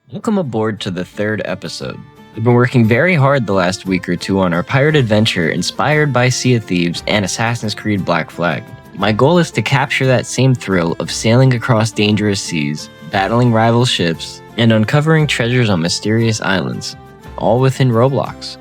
Welcome aboard to the third episode. We've been working very hard the last week or two on our pirate adventure inspired by Sea of Thieves and Assassin's Creed Black Flag. My goal is to capture that same thrill of sailing across dangerous seas, battling rival ships, and uncovering treasures on mysterious islands, all within Roblox.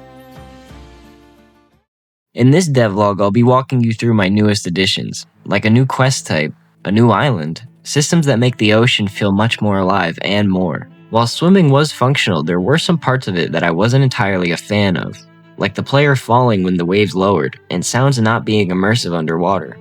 In this devlog, I'll be walking you through my newest additions, like a new quest type, a new island, systems that make the ocean feel much more alive, and more. While swimming was functional, there were some parts of it that I wasn't entirely a fan of, like the player falling when the waves lowered, and sounds not being immersive underwater.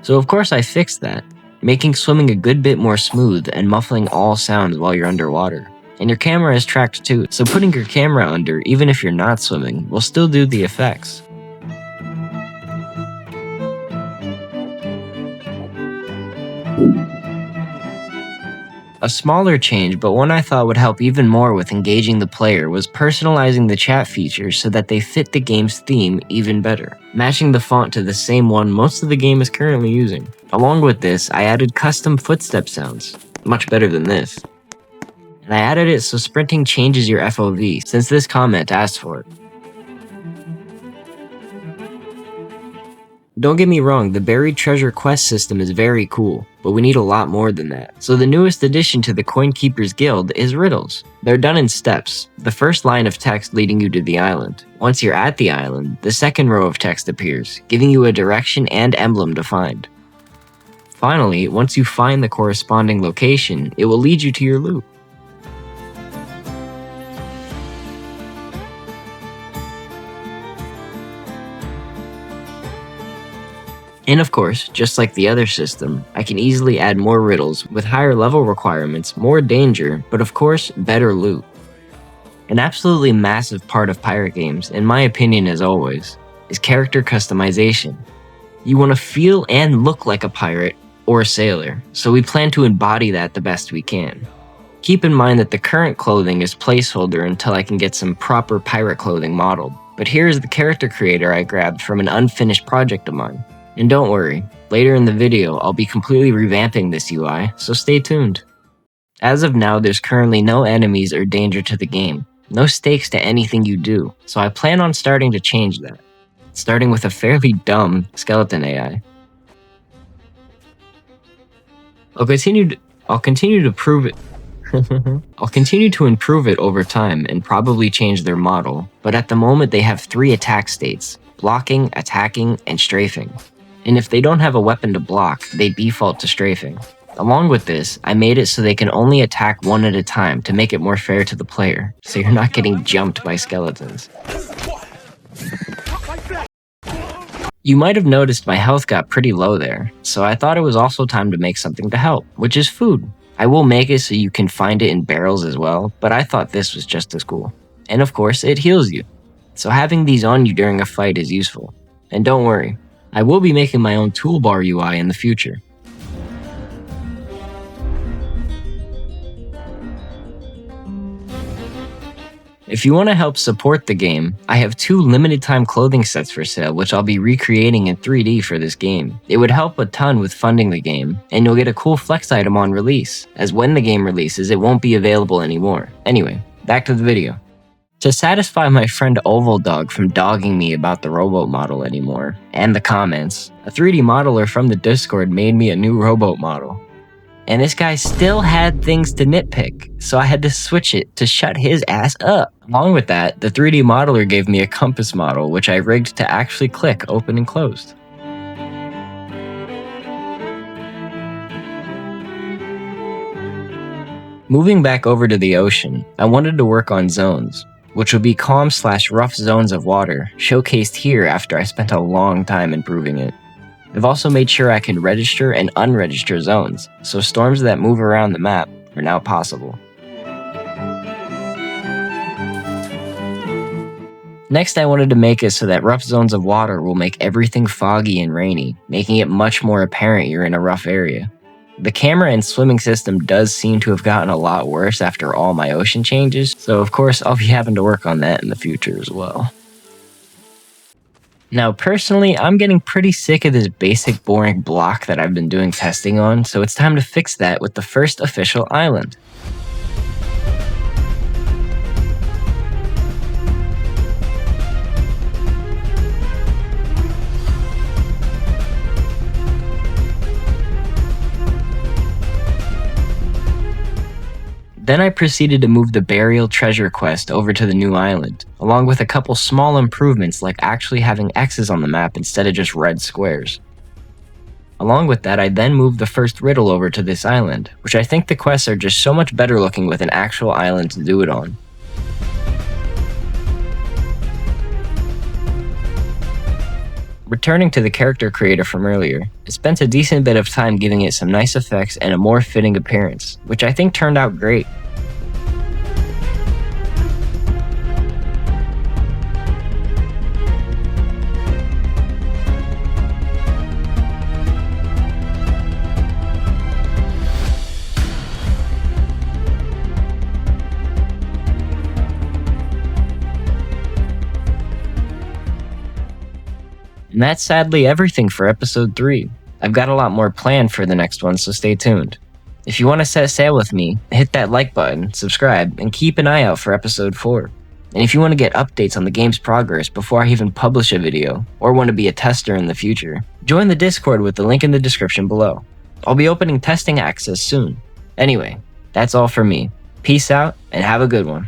So of course I fixed that, making swimming a good bit more smooth and muffling all sounds while you're underwater. And your camera is tracked too, so putting your camera under, even if you're not swimming, will still do the effects. A smaller change, but one I thought would help even more with engaging the player, was personalizing the chat features so that they fit the game's theme even better, matching the font to the same one most of the game is currently using. Along with this, I added custom footstep sounds, much better than this. And I added it so sprinting changes your FOV, since this comment asked for it. Don't get me wrong, the buried treasure quest system is very cool, but we need a lot more than that. So the newest addition to the Coin Keepers Guild is riddles. They're done in steps, the first line of text leading you to the island. Once you're at the island, the second row of text appears, giving you a direction and emblem to find. Finally, once you find the corresponding location, it will lead you to your loot. And of course, just like the other system, I can easily add more riddles with higher level requirements, more danger, but of course, better loot. An absolutely massive part of pirate games, in my opinion as always, is character customization. You want to feel and look like a pirate or a sailor, so we plan to embody that the best we can. Keep in mind that the current clothing is placeholder until I can get some proper pirate clothing modeled, but here is the character creator I grabbed from an unfinished project of mine. And don't worry, later in the video I'll be completely revamping this UI, so stay tuned. As of now, there's currently no enemies or danger to the game, no stakes to anything you do, so I plan on starting to change that, starting with a fairly dumb skeleton AI. I'll continue to improve it over time and probably change their model, but at the moment they have 3 attack states: blocking, attacking, and strafing. And if they don't have a weapon to block, they default to strafing. Along with this, I made it so they can only attack one at a time to make it more fair to the player, so you're not getting jumped by skeletons. You might have noticed my health got pretty low there, so I thought it was also time to make something to help, which is food. I will make it so you can find it in barrels as well, but I thought this was just as cool. And of course, it heals you. So having these on you during a fight is useful. And don't worry, I will be making my own toolbar UI in the future. If you want to help support the game, I have 2 limited time clothing sets for sale which I'll be recreating in 3D for this game. It would help a ton with funding the game, and you'll get a cool flex item on release, as when the game releases it won't be available anymore. Anyway, back to the video. To satisfy my friend Oval Dog from dogging me about the rowboat model anymore, and the comments, a 3D modeler from the Discord made me a new rowboat model. And this guy still had things to nitpick, so I had to switch it to shut his ass up. Along with that, the 3D modeler gave me a compass model, which I rigged to actually click open and closed. Moving back over to the ocean, I wanted to work on zones, which would be calm/rough zones of water, showcased here after I spent a long time improving it. I've also made sure I can register and unregister zones, so storms that move around the map are now possible. Next, I wanted to make it so that rough zones of water will make everything foggy and rainy, making it much more apparent you're in a rough area. The camera and swimming system does seem to have gotten a lot worse after all my ocean changes, so of course I'll be having to work on that in the future as well. Now personally, I'm getting pretty sick of this basic boring block that I've been doing testing on, so it's time to fix that with the first official island. Then I proceeded to move the burial treasure quest over to the new island, along with a couple small improvements like actually having X's on the map instead of just red squares. Along with that, I then moved the first riddle over to this island, which I think the quests are just so much better looking with an actual island to do it on. Returning to the character creator from earlier, I spent a decent bit of time giving it some nice effects and a more fitting appearance, which I think turned out great. And that's sadly everything for episode 3. I've got a lot more planned for the next one, so stay tuned. If you want to set sail with me, hit that like button, subscribe, and keep an eye out for episode 4. And if you want to get updates on the game's progress before I even publish a video, or want to be a tester in the future, join the Discord with the link in the description below. I'll be opening testing access soon. Anyway, that's all for me. Peace out, and have a good one.